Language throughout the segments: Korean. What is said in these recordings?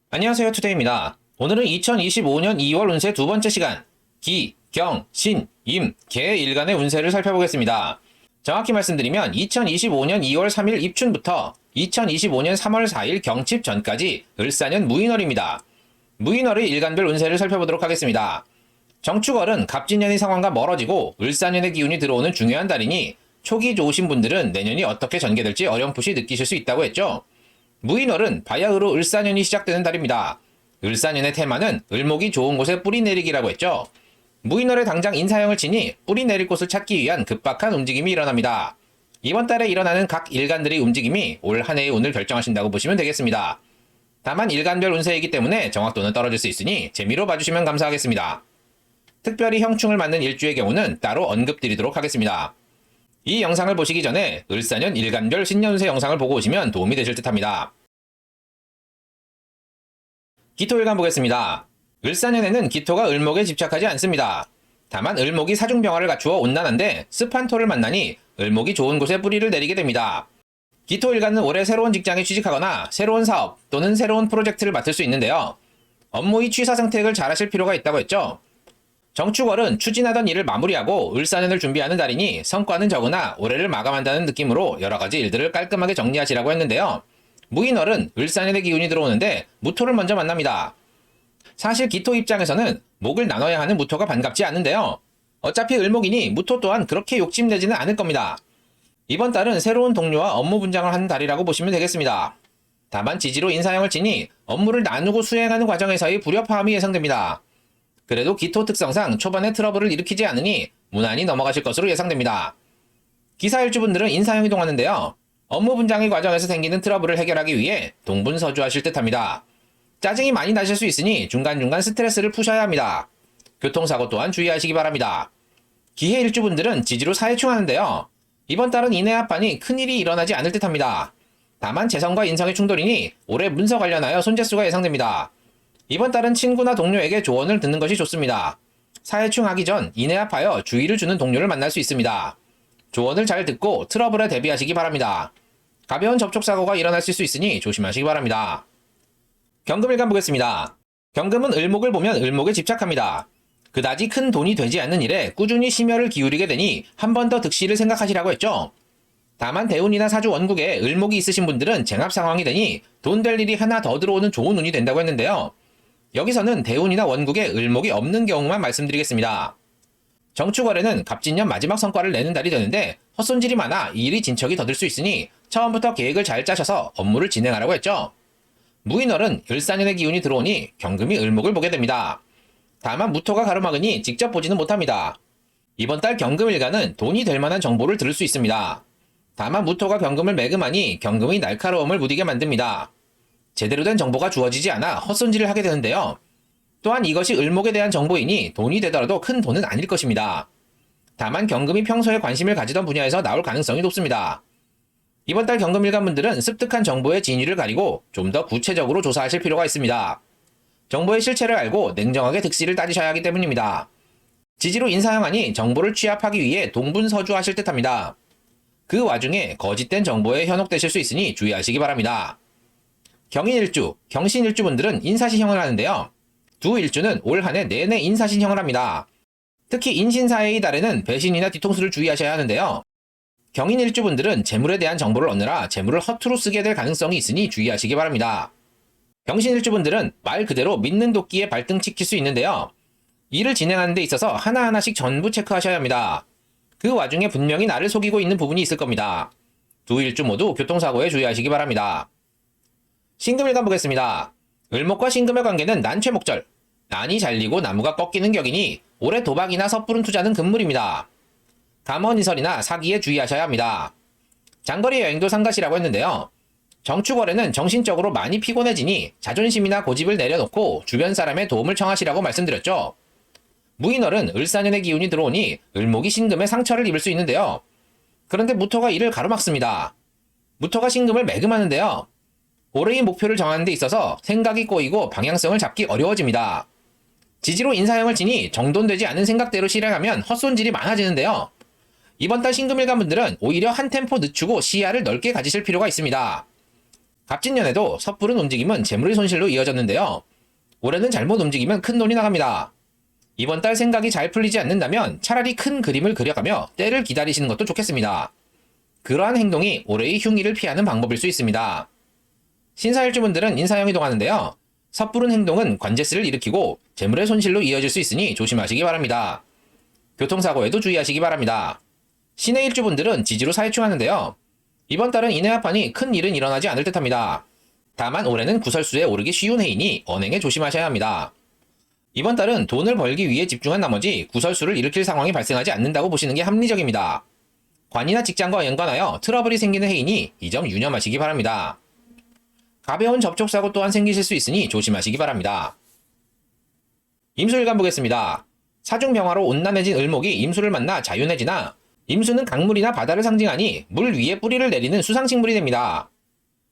안녕하세요, 투데이입니다. 오늘은 2025년 2월 운세 두 번째 시간 기, 경, 신, 임, 개 일간의 운세를 살펴보겠습니다. 정확히 말씀드리면 2025년 2월 3일 입춘부터 2025년 3월 4일 경칩 전까지 을사년 무인월입니다. 무인월의 일간별 운세를 살펴보도록 하겠습니다. 정축월은 갑진년의 상황과 멀어지고 을사년의 기운이 들어오는 중요한 달이니 초기 좋으신 분들은 내년이 어떻게 전개될지 어렴풋이 느끼실 수 있다고 했죠. 무인월은 바야흐로 을사년이 시작되는 달입니다. 을사년의 테마는 을목이 좋은 곳에 뿌리 내리기라고 했죠. 무인월에 당장 인사형을 치니 뿌리 내릴 곳을 찾기 위한 급박한 움직임이 일어납니다. 이번 달에 일어나는 각 일간들의 움직임이 올 한 해의 운을 결정하신다고 보시면 되겠습니다. 다만 일간별 운세이기 때문에 정확도는 떨어질 수 있으니 재미로 봐주시면 감사하겠습니다. 특별히 형충을 맞는 일주의 경우는 따로 언급드리도록 하겠습니다. 이 영상을 보시기 전에 을사년 일간별 신년운세 영상을 보고 오시면 도움이 되실 듯합니다. 기토일간 보겠습니다. 을사년에는 기토가 을목에 집착하지 않습니다. 다만 을목이 사중병화를 갖추어 온난한데 습한 토를 만나니 을목이 좋은 곳에 뿌리를 내리게 됩니다. 기토일간은 올해 새로운 직장에 취직하거나 새로운 사업 또는 새로운 프로젝트를 맡을 수 있는데요. 업무의 취사 선택을 잘 하실 필요가 있다고 했죠. 정축월은 추진하던 일을 마무리하고 을사년을 준비하는 달이니 성과는 적으나 올해를 마감한다는 느낌으로 여러가지 일들을 깔끔하게 정리하시라고 했는데요. 무인월은 을사년의 기운이 들어오는데 무토를 먼저 만납니다. 사실 기토 입장에서는 목을 나눠야 하는 무토가 반갑지 않은데요. 어차피 을목이니 무토 또한 그렇게 욕심내지는 않을 겁니다. 이번 달은 새로운 동료와 업무 분장을 하는 달이라고 보시면 되겠습니다. 다만 지지로 인사형을 치니 업무를 나누고 수행하는 과정에서의 불협화음이 예상됩니다. 그래도 기토 특성상 초반에 트러블을 일으키지 않으니 무난히 넘어가실 것으로 예상됩니다. 기사일주분들은 인사형 이동하는데요. 업무 분장의 과정에서 생기는 트러블을 해결하기 위해 동분서주하실 듯합니다. 짜증이 많이 나실 수 있으니 중간중간 스트레스를 푸셔야 합니다. 교통사고 또한 주의하시기 바랍니다. 기해일주분들은 지지로 사회충하는데요. 이번 달은 인해 합반이 큰일이 일어나지 않을 듯합니다. 다만 재성과 인성의 충돌이니 올해 문서 관련하여 손재수가 예상됩니다. 이번 달은 친구나 동료에게 조언을 듣는 것이 좋습니다. 사회충하기 전 인해합하여 주의를 주는 동료를 만날 수 있습니다. 조언을 잘 듣고 트러블에 대비하시기 바랍니다. 가벼운 접촉사고가 일어날 수 있으니 조심하시기 바랍니다. 경금일간 보겠습니다. 경금은 을목을 보면 을목에 집착합니다. 그다지 큰 돈이 되지 않는 일에 꾸준히 심혈을 기울이게 되니 한 번 더 득실을 생각하시라고 했죠. 다만 대운이나 사주 원국에 을목이 있으신 분들은 쟁합 상황이 되니 돈 될 일이 하나 더 들어오는 좋은 운이 된다고 했는데요. 여기서는 대운이나 원국에 을목이 없는 경우만 말씀드리겠습니다. 정축월에는 갑진년 마지막 성과를 내는 달이 되는데 헛손질이 많아 일이 진척이 더딜 수 있으니 처음부터 계획을 잘 짜셔서 업무를 진행하라고 했죠. 무인월은 을사년의 기운이 들어오니 경금이 을목을 보게 됩니다. 다만 무토가 가로막으니 직접 보지는 못합니다. 이번 달 경금일간은 돈이 될 만한 정보를 들을 수 있습니다. 다만 무토가 경금을 매금하니 경금의 날카로움을 무디게 만듭니다. 제대로 된 정보가 주어지지 않아 헛손질을 하게 되는데요. 또한 이것이 을목에 대한 정보이니 돈이 되더라도 큰 돈은 아닐 것입니다. 다만 경금이 평소에 관심을 가지던 분야에서 나올 가능성이 높습니다. 이번 달 경금일간분들은 습득한 정보의 진위를 가리고 좀 더 구체적으로 조사하실 필요가 있습니다. 정보의 실체를 알고 냉정하게 득실을 따지셔야 하기 때문입니다. 지지로 인사형하니 정보를 취합하기 위해 동분서주하실 듯합니다. 그 와중에 거짓된 정보에 현혹되실 수 있으니 주의하시기 바랍니다. 경인일주, 경신일주분들은 인사시형을 하는데요. 두 일주는 올 한 해 내내 인사신형을 합니다. 특히 인신사해의 달에는 배신이나 뒤통수를 주의하셔야 하는데요. 경인일주분들은 재물에 대한 정보를 얻느라 재물을 허투루 쓰게 될 가능성이 있으니 주의하시기 바랍니다. 경신일주분들은 말 그대로 믿는 도끼에 발등찍힐 수 있는데요. 일을 진행하는 데 있어서 하나하나씩 전부 체크하셔야 합니다. 그 와중에 분명히 나를 속이고 있는 부분이 있을 겁니다. 두 일주 모두 교통사고에 주의하시기 바랍니다. 신금일간 보겠습니다. 을목과 신금의 관계는 난최목절, 난이 잘리고 나무가 꺾이는 격이니 올해 도박이나 섣부른 투자는 금물입니다. 감언이설이나 사기에 주의하셔야 합니다. 장거리 여행도 상가시라고 했는데요. 정축월에는 정신적으로 많이 피곤해지니 자존심이나 고집을 내려놓고 주변 사람의 도움을 청하시라고 말씀드렸죠. 무인월은 을사년의 기운이 들어오니 을목이 신금에 상처를 입을 수 있는데요. 그런데 무토가 이를 가로막습니다. 무토가 신금을 매금하는데요. 올해의 목표를 정하는 데 있어서 생각이 꼬이고 방향성을 잡기 어려워집니다. 지지로 인사형을 치니 정돈되지 않은 생각대로 실행하면 헛손질이 많아지는데요. 이번 달 신금일간 분들은 오히려 한 템포 늦추고 시야를 넓게 가지실 필요가 있습니다. 갑진년에도 섣부른 움직임은 재물의 손실로 이어졌는데요. 올해는 잘못 움직이면 큰 돈이 나갑니다. 이번 달 생각이 잘 풀리지 않는다면 차라리 큰 그림을 그려가며 때를 기다리시는 것도 좋겠습니다. 그러한 행동이 올해의 흉기를 피하는 방법일 수 있습니다. 신사일주분들은 인사형이 동하는데요. 섣부른 행동은 관제스를 일으키고 재물의 손실로 이어질 수 있으니 조심하시기 바랍니다. 교통사고에도 주의하시기 바랍니다. 신의 일주분들은 지지로 사회충하는데요. 이번 달은 인해합판이 큰 일은 일어나지 않을 듯합니다. 다만 올해는 구설수에 오르기 쉬운 해이니 언행에 조심하셔야 합니다. 이번 달은 돈을 벌기 위해 집중한 나머지 구설수를 일으킬 상황이 발생하지 않는다고 보시는 게 합리적입니다. 관이나 직장과 연관하여 트러블이 생기는 해이니 이 점 유념하시기 바랍니다. 가벼운 접촉사고 또한 생기실 수 있으니 조심하시기 바랍니다. 임수일간 보겠습니다. 사중병화로 온난해진 을목이 임수를 만나 자윤해지나 임수는 강물이나 바다를 상징하니 물 위에 뿌리를 내리는 수상식물이 됩니다.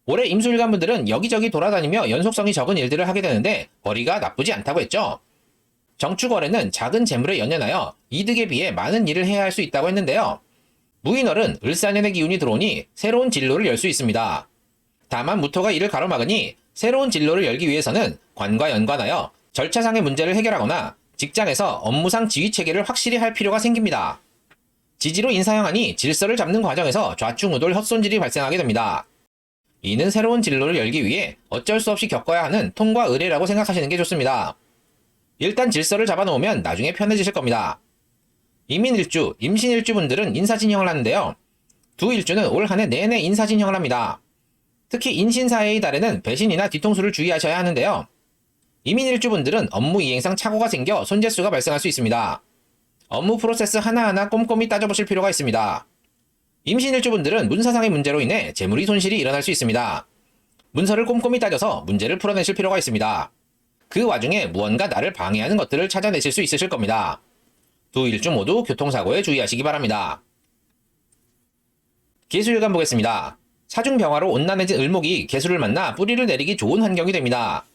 올해 임수일간 분들은 여기저기 돌아다니며 연속성이 적은 일들을 하게 되는데 벌이가 나쁘지 않다고 했죠. 정축월에는 작은 재물에 연연하여 이득에 비해 많은 일을 해야 할 수 있다고 했는데요. 무인월은 을사년의 기운이 들어오니 새로운 진로를 열 수 있습니다. 다만 무토가 이를 가로막으니 새로운 진로를 열기 위해서는 관과 연관하여 절차상의 문제를 해결하거나 직장에서 업무상 지휘체계를 확실히 할 필요가 생깁니다. 지지로 인사형하니 질서를 잡는 과정에서 좌충우돌 헛손질이 발생하게 됩니다. 이는 새로운 진로를 열기 위해 어쩔 수 없이 겪어야 하는 통과 의례라고 생각하시는 게 좋습니다. 일단 질서를 잡아놓으면 나중에 편해지실 겁니다. 이민일주, 임신일주분들은 인사진형을 하는데요. 두 일주는 올 한 해 내내 인사진형을 합니다. 특히 인신사해의 달에는 배신이나 뒤통수를 주의하셔야 하는데요. 이민일주분들은 업무 이행상 착오가 생겨 손재수가 발생할 수 있습니다. 업무 프로세스 하나하나 꼼꼼히 따져보실 필요가 있습니다. 임신일주분들은 문서상의 문제로 인해 재물이 손실이 일어날 수 있습니다. 문서를 꼼꼼히 따져서 문제를 풀어내실 필요가 있습니다. 그 와중에 무언가 나를 방해하는 것들을 찾아내실 수 있으실 겁니다. 두 일주 모두 교통사고에 주의하시기 바랍니다. 계수일간 보겠습니다. 사중병화로 온난해진 을목이 계수를 만나 뿌리를 내리기 좋은 환경이 됩니다.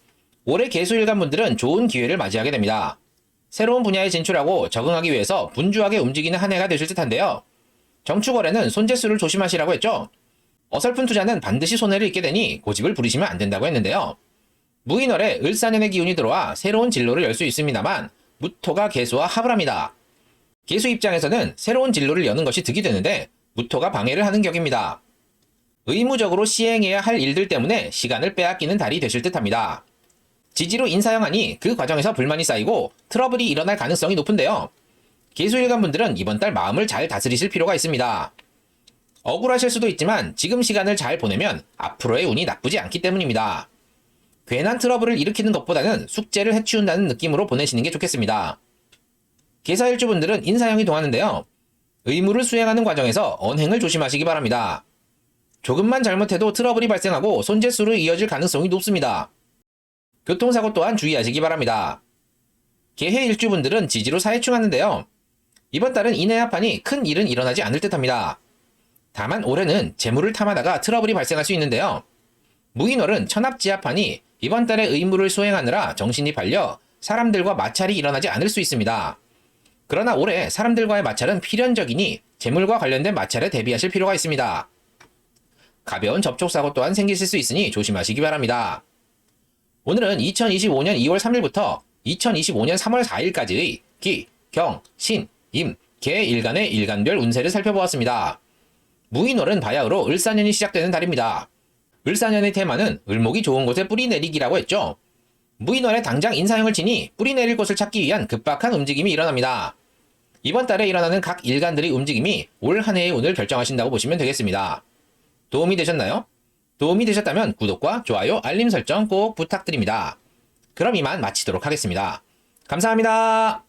올해 계수일간 분들은 좋은 기회를 맞이하게 됩니다. 새로운 분야에 진출하고 적응하기 위해서 분주하게 움직이는 한 해가 되실 듯한데요. 정축월에는 손재수를 조심하시라고 했죠. 어설픈 투자는 반드시 손해를 입게 되니 고집을 부리시면 안 된다고 했는데요. 무인월에 을사년의 기운이 들어와 새로운 진로를 열 수 있습니다만 무토가 계수와 합을 합니다. 계수 입장에서는 새로운 진로를 여는 것이 득이 되는데 무토가 방해를 하는 격입니다. 의무적으로 시행해야 할 일들 때문에 시간을 빼앗기는 달이 되실 듯합니다. 지지로 인사형하니 그 과정에서 불만이 쌓이고 트러블이 일어날 가능성이 높은데요. 계수일간 분들은 이번 달 마음을 잘 다스리실 필요가 있습니다. 억울하실 수도 있지만 지금 시간을 잘 보내면 앞으로의 운이 나쁘지 않기 때문입니다. 괜한 트러블을 일으키는 것보다는 숙제를 해치운다는 느낌으로 보내시는 게 좋겠습니다. 계사일주분들은 인사형이 동하는데요. 의무를 수행하는 과정에서 언행을 조심하시기 바랍니다. 조금만 잘못해도 트러블이 발생하고 손재수로 이어질 가능성이 높습니다. 교통사고 또한 주의하시기 바랍니다. 계해일주분들은 지지로 사회충하는데요. 이번 달은 인해합판이 큰 일은 일어나지 않을 듯합니다. 다만 올해는 재물을 탐하다가 트러블이 발생할 수 있는데요. 무인월은 천합지합판이 이번 달에 의무를 수행하느라 정신이 팔려 사람들과 마찰이 일어나지 않을 수 있습니다. 그러나 올해 사람들과의 마찰은 필연적이니 재물과 관련된 마찰에 대비하실 필요가 있습니다. 가벼운 접촉사고 또한 생기실 수 있으니 조심하시기 바랍니다. 오늘은 2025년 2월 3일부터 2025년 3월 4일까지의 기, 경, 신, 임, 개 일간의 일간별 운세를 살펴보았습니다. 무인월은 바야흐로 을사년이 시작되는 달입니다. 을사년의 테마는 을목이 좋은 곳에 뿌리 내리기라고 했죠. 무인월에 당장 인사형을 치니 뿌리 내릴 곳을 찾기 위한 급박한 움직임이 일어납니다. 이번 달에 일어나는 각 일간들의 움직임이 올 한 해의 운을 결정하신다고 보시면 되겠습니다. 도움이 되셨나요? 도움이 되셨다면 구독과 좋아요, 알림 설정 꼭 부탁드립니다. 그럼 이만 마치도록 하겠습니다. 감사합니다.